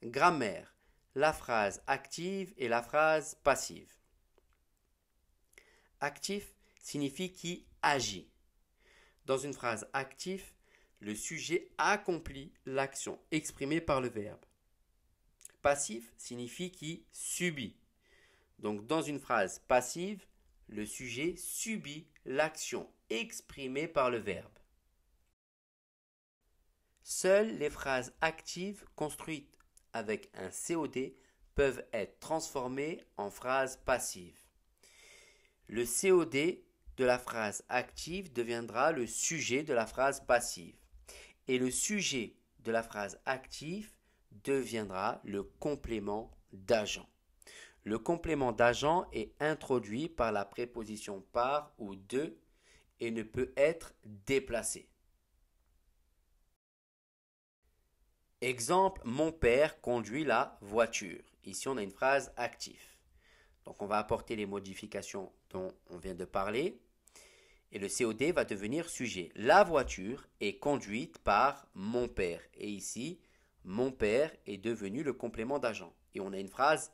Grammaire. La phrase active et la phrase passive. Actif signifie qui agit. Dans une phrase active, le sujet accomplit l'action exprimée par le verbe. Passif signifie qui subit. Donc dans une phrase passive, le sujet subit l'action exprimée par le verbe. Seules les phrases actives construites avec un COD peuvent être transformées en phrases passives. Le COD de la phrase active deviendra le sujet de la phrase passive. Et le sujet de la phrase active deviendra le complément d'agent. Le complément d'agent est introduit par la préposition par ou de et ne peut être déplacé. Exemple, mon père conduit la voiture. Ici, on a une phrase active. Donc, on va apporter les modifications dont on vient de parler. Et le COD va devenir sujet. La voiture est conduite par mon père. Et ici, mon père est devenu le complément d'agent. Et on a une phrase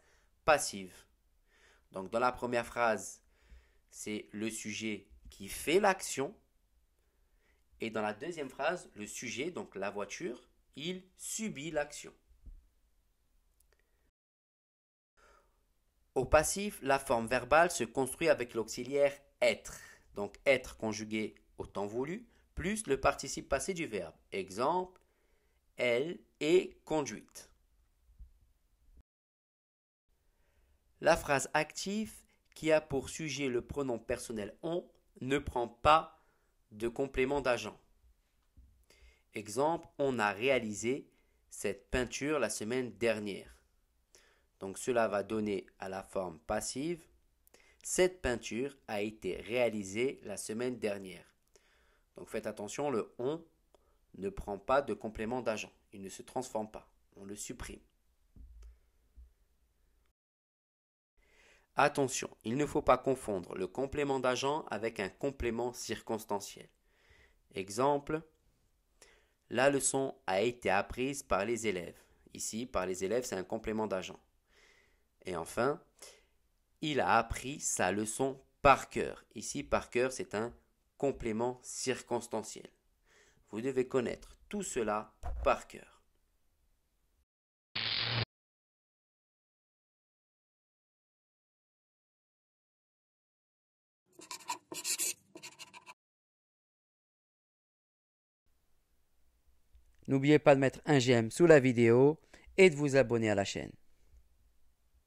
passive. Donc, dans la première phrase, c'est le sujet qui fait l'action. Et dans la deuxième phrase, le sujet, donc la voiture, il subit l'action. Au passif, la forme verbale se construit avec l'auxiliaire être. Donc être conjugué au temps voulu, plus le participe passé du verbe. Exemple, elle est conduite. La phrase active qui a pour sujet le pronom personnel on ne prend pas de complément d'agent. Exemple, on a réalisé cette peinture la semaine dernière. Donc cela va donner à la forme passive. Cette peinture a été réalisée la semaine dernière. Donc faites attention, le on ne prend pas de complément d'agent. Il ne se transforme pas. On le supprime. Attention, il ne faut pas confondre le complément d'agent avec un complément circonstanciel. Exemple, la leçon a été apprise par les élèves. Ici, par les élèves, c'est un complément d'agent. Et enfin, il a appris sa leçon par cœur. Ici, par cœur, c'est un complément circonstanciel. Vous devez connaître tout cela par cœur. N'oubliez pas de mettre un j'aime sous la vidéo et de vous abonner à la chaîne.